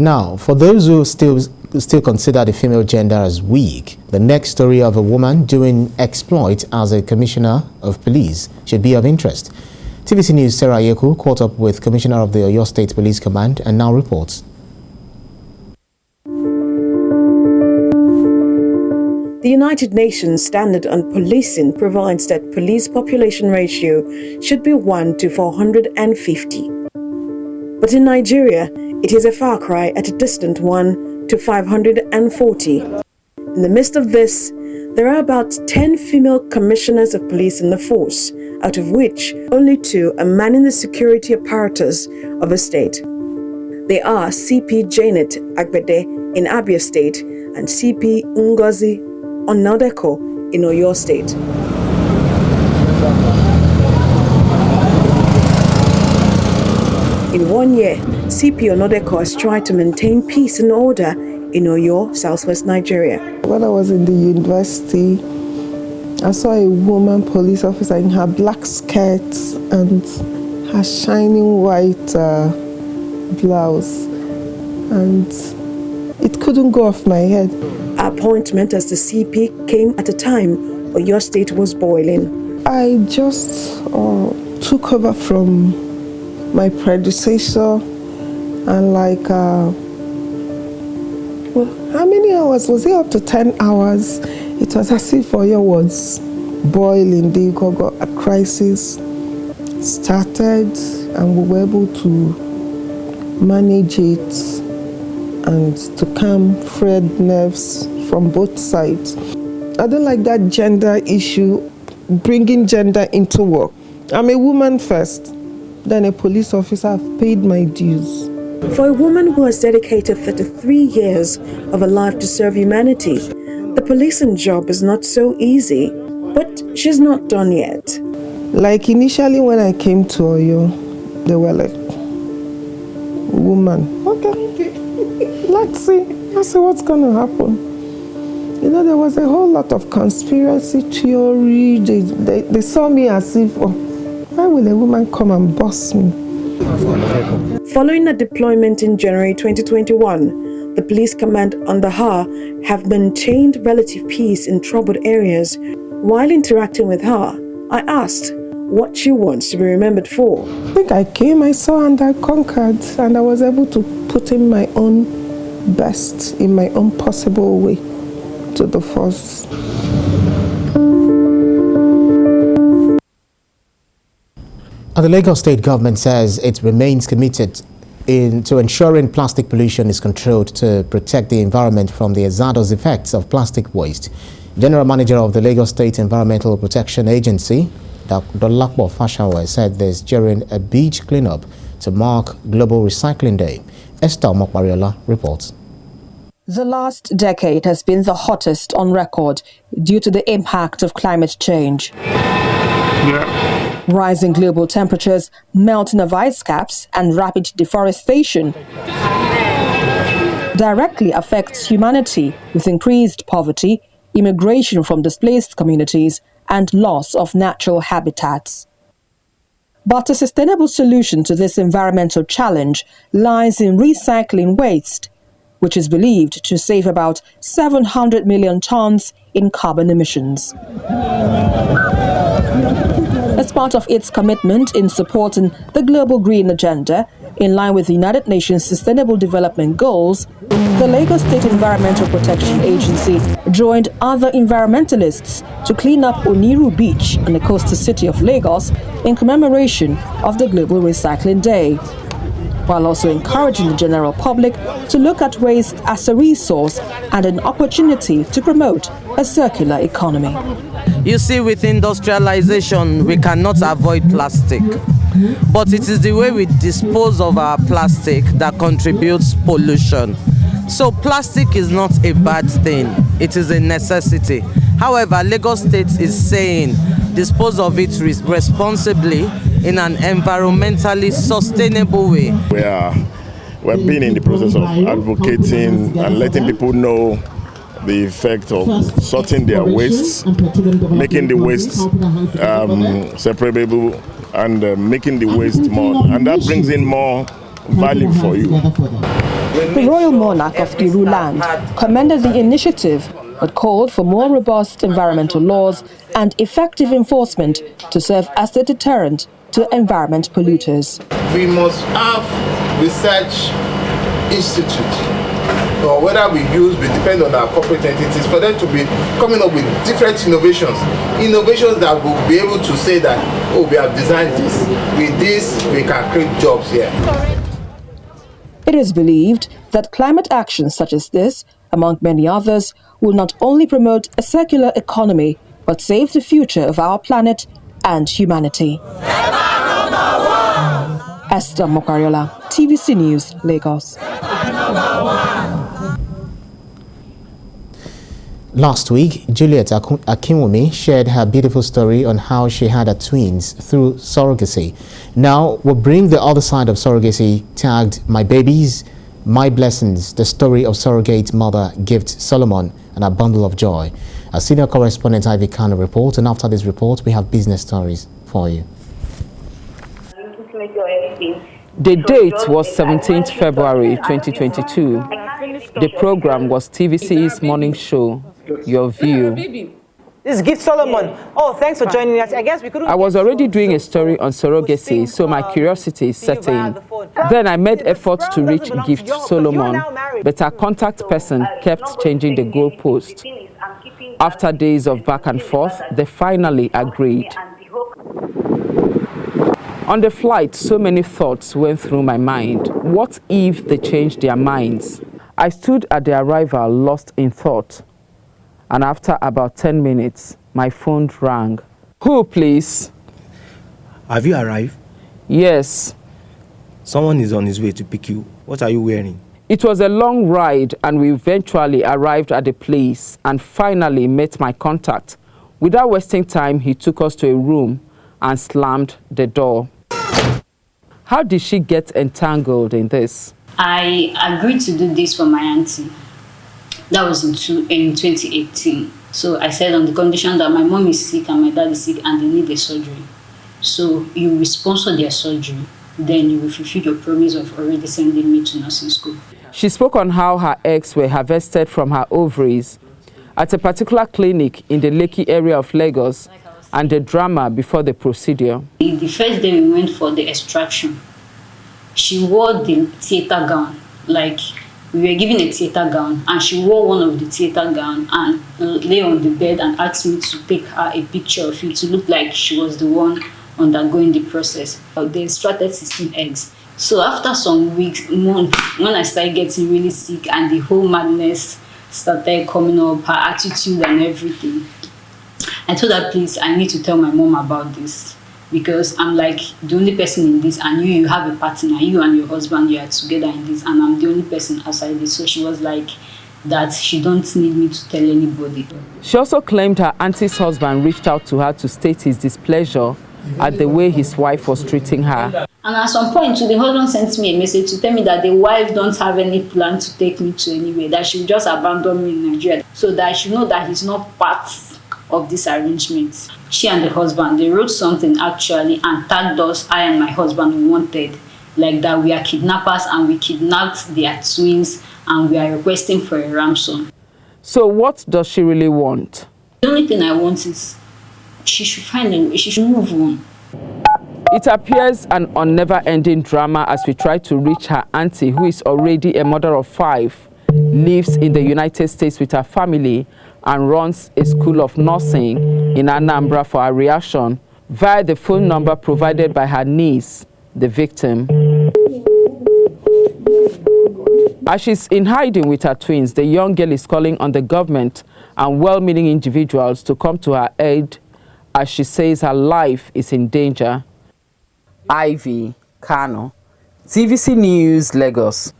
Now, for those who still consider the female gender as weak, the next story of a woman doing exploit as a commissioner of police should be of interest. TVC News' Sarah Yeku caught up with Commissioner of the Oyo State Police Command and now reports. The United Nations Standard on Policing provides that police population ratio should be 1 to 450. But in Nigeria, it is a far cry at a distant 1 to 540. In the midst of this, there are about 10 female commissioners of police in the force, out of which only 2 are manning the security apparatus of a state. They are CP Janet Agbede in Abia State and CP Ngozi Onadeko in Oyo State. In 1 year, CP Onadeko has tried to maintain peace and order in Oyo, southwest Nigeria. When I was in the university, I saw a woman police officer in her black skirt and her shining white blouse, and it couldn't go off my head. Our appointment as the CP came at a time Oyo State was boiling. I just took over from my predecessor, and like, how many hours? Was it up to 10 hours? It was as if Oyo was boiling. The Gogo crisis started, and we were able to manage it and to calm frayed nerves from both sides. I don't like that gender issue, bringing gender into work. I'm a woman first, then a police officer. I've paid my dues. For a woman who has dedicated 33 years of her life to serve humanity, the policing job is not so easy, but she's not done yet. Like initially when I came to Oyo, they were like, woman, okay, let's see what's going to happen. You know, there was a whole lot of conspiracy theory. They saw me as if, why will a woman come and boss me? Following the deployment in January 2021, the police command under her have maintained relative peace in troubled areas. While interacting with her, I asked what she wants to be remembered for. I think I came, I saw, and I conquered, and I was able to put in my own best, in my own possible way to the force. The Lagos State government says it remains committed to ensuring plastic pollution is controlled to protect the environment from the hazardous effects of plastic waste. General Manager of the Lagos State Environmental Protection Agency, Dr. Lakbo Fashawe, said this during a beach cleanup to mark Global Recycling Day. Esther Mokwariola reports. The last decade has been the hottest on record due to the impact of climate change. Rising global temperatures, melting of ice caps, and rapid deforestation directly affects humanity with increased poverty, immigration from displaced communities, and loss of natural habitats. But a sustainable solution to this environmental challenge lies in recycling waste, which is believed to save about 700 million tons in carbon emissions. As part of its commitment in supporting the global green agenda, in line with the United Nations Sustainable Development Goals, the Lagos State Environmental Protection Agency joined other environmentalists to clean up Oniru Beach in the coastal city of Lagos in commemoration of the Global Recycling Day, while also encouraging the general public to look at waste as a resource and an opportunity to promote a circular economy. You see, with industrialization, we cannot avoid plastic. But it is the way we dispose of our plastic that contributes pollution. So plastic is not a bad thing. It is a necessity. However, Lagos State is saying dispose of it responsibly in an environmentally sustainable way. We've been in the process of advocating and letting people know the effect of sorting their wastes, making the waste separable, and making the waste more. And that brings in more value for you. The royal monarch of Iru land commended the initiative but called for more robust environmental laws and effective enforcement to serve as a deterrent to environment polluters. We must have research institute, or whether we depend on our corporate entities for them to be coming up with different innovations that will be able to say that, oh, we have designed this, with this we can create jobs here. It is believed that climate actions such as this, among many others, will not only promote a circular economy, but save the future of our planet and humanity. Esther Mokariola, TVC News, Lagos. Last week, Juliet Akinwumi shared her beautiful story on how she had her twins through surrogacy. Now, we'll bring the other side of surrogacy, tagged My Babies, My Blessings, the story of surrogate mother Gift Solomon and a bundle of joy. Our senior correspondent Ivy Kano reports, and after this report, we have business stories for you. The date was 17th February 2022. The program was TVC's morning show, Your View. This is Gift Solomon. Oh, thanks for joining us. I guess we couldn't. I was already doing a story on surrogacy, so my curiosity set in. Then I made efforts to reach Gift Solomon, but our contact person kept changing the goalpost. After days of back and forth, they finally agreed. On the flight, so many thoughts went through my mind. What if they changed their minds? I stood at the arrival, lost in thought. And after about 10 minutes, my phone rang. Who, please? Have you arrived? Yes. Someone is on his way to pick you. What are you wearing? It was a long ride, and we eventually arrived at the place and finally met my contact. Without wasting time, he took us to a room and slammed the door. How did she get entangled in this? I agreed to do this for my auntie. That was in 2018. So I said on the condition that my mom is sick and my dad is sick and they need a surgery. So you will sponsor their surgery, then you will fulfill your promise of already sending me to nursing school. She spoke on how her eggs were harvested from her ovaries at a particular clinic in the Lekki area of Lagos and the drama before the procedure. The first day we went for the extraction, she wore the theater gown, like we were given a theater gown, and she wore one of the theater gown and lay on the bed and asked me to take her a picture of it to look like she was the one undergoing the process. They extracted 16 eggs. So after some weeks, months, when I started getting really sick and the whole madness started coming up, her attitude and everything, I told her, please, I need to tell my mom about this, because I'm like the only person in this, and you have a partner, you and your husband, you are together in this, and I'm the only person outside this. So she was like that she don't need me to tell anybody. She also claimed her auntie's husband reached out to her to state his displeasure at the way his wife was treating her. And at some point, the husband sent me a message to tell me that the wife don't have any plan to take me to anywhere, that she will just abandon me in Nigeria, so that she know that he's not part of this arrangement. She and the husband, they wrote something actually and tagged us, I and my husband, wanted, like that we are kidnappers and we kidnapped their twins and we are requesting for a ransom. So what does she really want? The only thing I want is she should find a way, she should move on. It appears an never-ending drama as we try to reach her auntie, who is already a mother of 5, lives in the United States with her family, and runs a school of nursing in Anambra, for her reaction via the phone number provided by her niece, the victim. As she's in hiding with her twins, the young girl is calling on the government and well-meaning individuals to come to her aid, as she says her life is in danger. Ivy Kano, TVC News, Lagos.